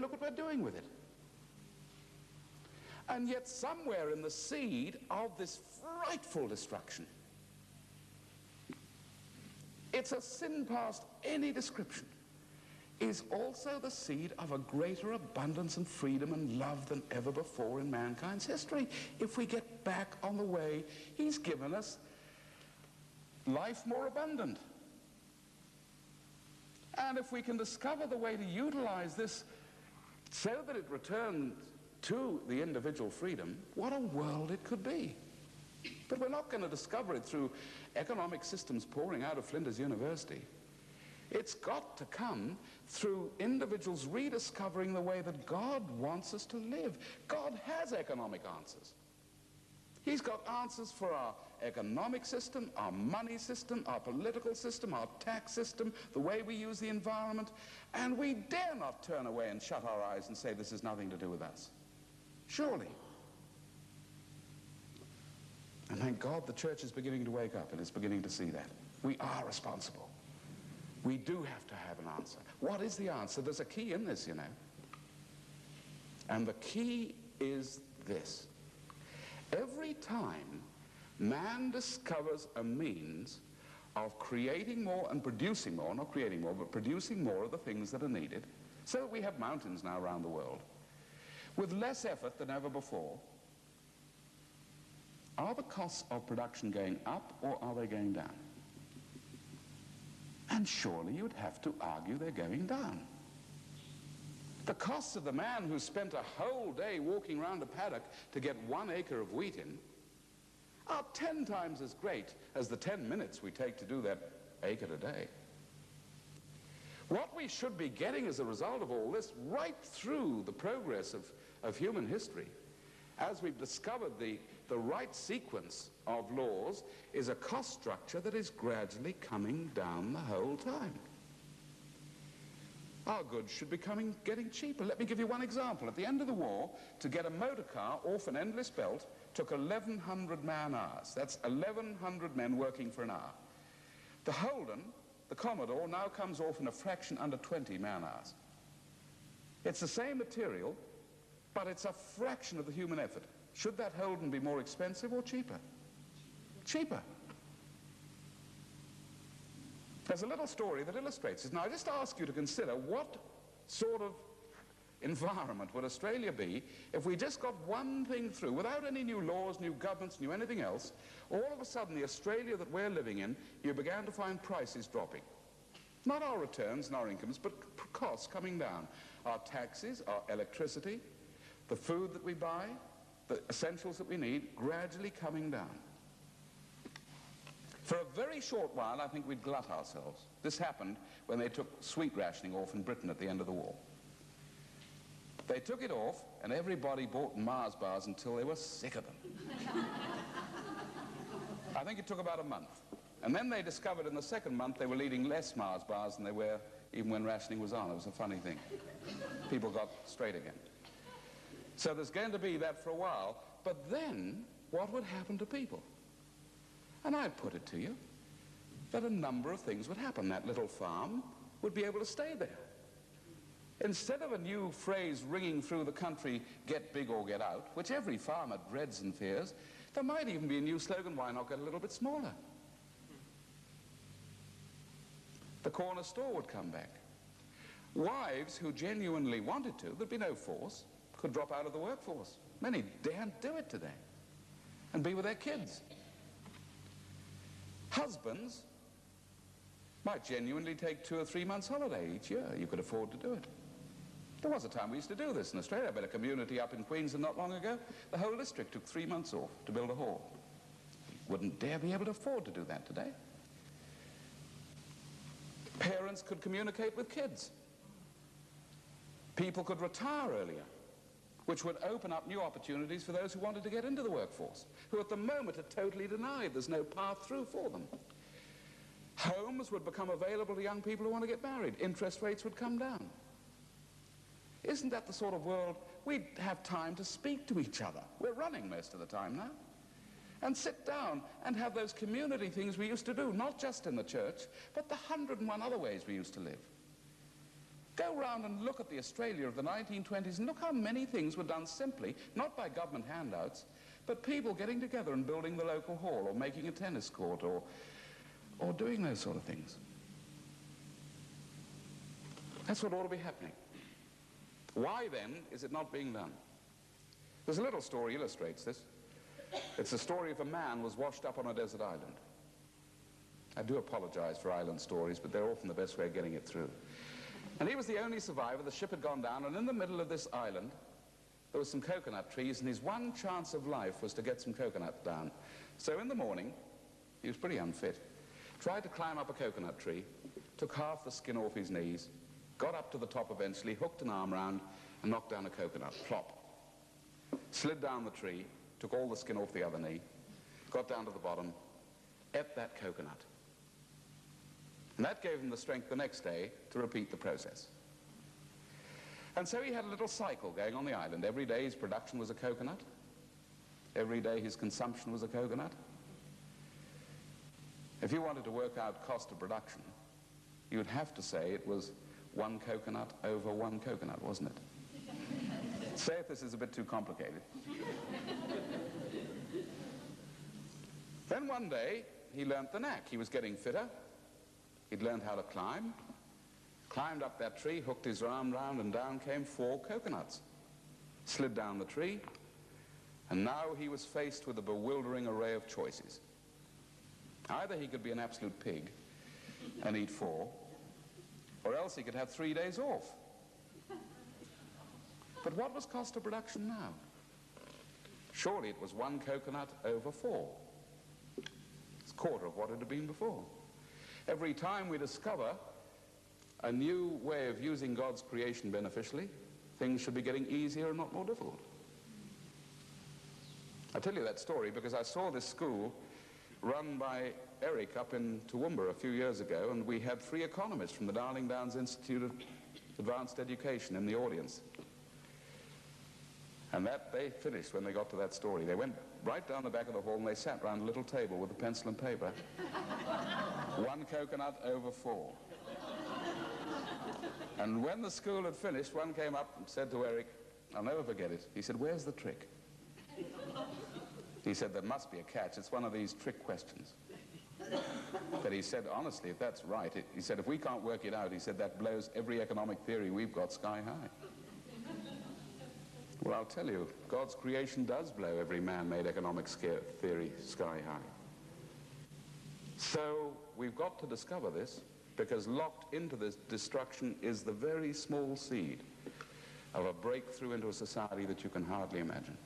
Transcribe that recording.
look what we're doing with it. And yet somewhere in the seed of this frightful destruction, it's a sin past any description, is also the seed of a greater abundance and freedom and love than ever before in mankind's history. If we get back on the way he's given us, life more abundant. And if we can discover the way to utilize this so that it returns to the individual freedom, what a world it could be. But we're not going to discover it through economic systems pouring out of Flinders University. It's got to come through individuals rediscovering the way that God wants us to live. God has economic answers. He's got answers for our economic system, our money system, our political system, our tax system, the way we use the environment, and we dare not turn away and shut our eyes and say this has nothing to do with us. Surely. And thank God the church is beginning to wake up and is beginning to see that. We are responsible. We do have to have an answer. What is the answer? There's a key in this, you know. And the key is this. Every time man discovers a means of creating more and producing more, not creating more, but producing more of the things that are needed, so that we have mountains now around the world, with less effort than ever before, are the costs of production going up or are they going down? And surely you'd have to argue they're going down. The costs of the man who spent a whole day walking around a paddock to get 1 acre of wheat in are 10 times as great as the 10 minutes we take to do that acre a day. What we should be getting as a result of all this, right through the progress of human history, as we've discovered the right sequence of laws, is a cost structure that is gradually coming down the whole time. Our goods should be getting cheaper. Let me give you one example. At the end of the war, to get a motor car off an endless belt took 1,100 man-hours. That's 1,100 men working for an hour. The Holden, the Commodore, now comes off in a fraction under 20 man-hours. It's the same material, but it's a fraction of the human effort. Should that Holden be more expensive or cheaper? Cheaper. There's a little story that illustrates it. Now, I just ask you to consider what sort of environment would Australia be if we just got one thing through, without any new laws, new governments, new anything else. All of a sudden, the Australia that we're living in, you began to find prices dropping. Not our returns and our incomes, but costs coming down. Our taxes, our electricity, the food that we buy, the essentials that we need, gradually coming down. For a very short while, I think we'd glut ourselves. This happened when they took sweet rationing off in Britain at the end of the war. They took it off, and everybody bought Mars bars until they were sick of them. I think it took about a month. And then they discovered in the second month they were eating less Mars bars than they were even when rationing was on. It was a funny thing. People got straight again. So there's going to be that for a while. But then, what would happen to people? And I'd put it to you that a number of things would happen. That little farm would be able to stay there. Instead of a new phrase ringing through the country, get big or get out, which every farmer dreads and fears, there might even be a new slogan, why not get a little bit smaller? The corner store would come back. Wives who genuinely wanted to, there'd be no force, could drop out of the workforce. Many daren't do it today and be with their kids. Husbands might genuinely take 2 or 3 months holiday each year. You could afford to do it. There was a time we used to do this in Australia. I bet a community up in Queensland not long ago, the whole district took 3 months off to build a hall. Wouldn't dare be able to afford to do that today. Parents could communicate with kids. People could retire earlier, which would open up new opportunities for those who wanted to get into the workforce, who at the moment are totally denied. There's no path through for them. Homes would become available to young people who want to get married. Interest rates would come down. Isn't that the sort of world we'd have time to speak to each other? We're running most of the time now. And sit down and have those community things we used to do, not just in the church, but the 101 other ways we used to live. Go round and look at the Australia of the 1920s and look how many things were done simply, not by government handouts, but people getting together and building the local hall or making a tennis court or doing those sort of things. That's what ought to be happening. Why then is it not being done? There's a little story illustrates this. It's the story of a man who was washed up on a desert island. I do apologize for island stories, but they're often the best way of getting it through. And he was the only survivor. The ship had gone down, and in the middle of this island, there were some coconut trees, and his one chance of life was to get some coconuts down. So in the morning, he was pretty unfit, tried to climb up a coconut tree, took half the skin off his knees, got up to the top eventually, hooked an arm round, and knocked down a coconut. Plop. Slid down the tree, took all the skin off the other knee, got down to the bottom, ate that coconut. And that gave him the strength the next day to repeat the process. And so he had a little cycle going on the island. Every day his production was a coconut. Every day his consumption was a coconut. If you wanted to work out cost of production, you would have to say it was one coconut over one coconut, wasn't it? Say if this is a bit too complicated. Then one day he learnt the knack. He was getting fitter. He'd learned how to climb, climbed up that tree, hooked his arm round, and down came 4 coconuts. Slid down the tree, and now he was faced with a bewildering array of choices. Either he could be an absolute pig and eat 4, or else he could have 3 days off. But what was cost of production now? Surely it was 1 coconut over 4. It's a quarter of what it had been before. Every time we discover a new way of using God's creation beneficially, things should be getting easier and not more difficult. I tell you that story because I saw this school run by Eric up in Toowoomba a few years ago, and we had 3 economists from the Darling Downs Institute of Advanced Education in the audience. And that they finished when they got to that story. They went right down the back of the hall and they sat round a little table with a pencil and paper. 1 coconut over 4. And when the school had finished, one came up and said to Eric, I'll never forget it. He said, where's the trick? He said, there must be a catch. It's one of these trick questions. But he said, honestly, if that's right, he said, if we can't work it out, he said, that blows every economic theory we've got sky high. Well, I'll tell you, God's creation does blow every man-made economic theory sky high. So we've got to discover this, because locked into this destruction is the very small seed of a breakthrough into a society that you can hardly imagine.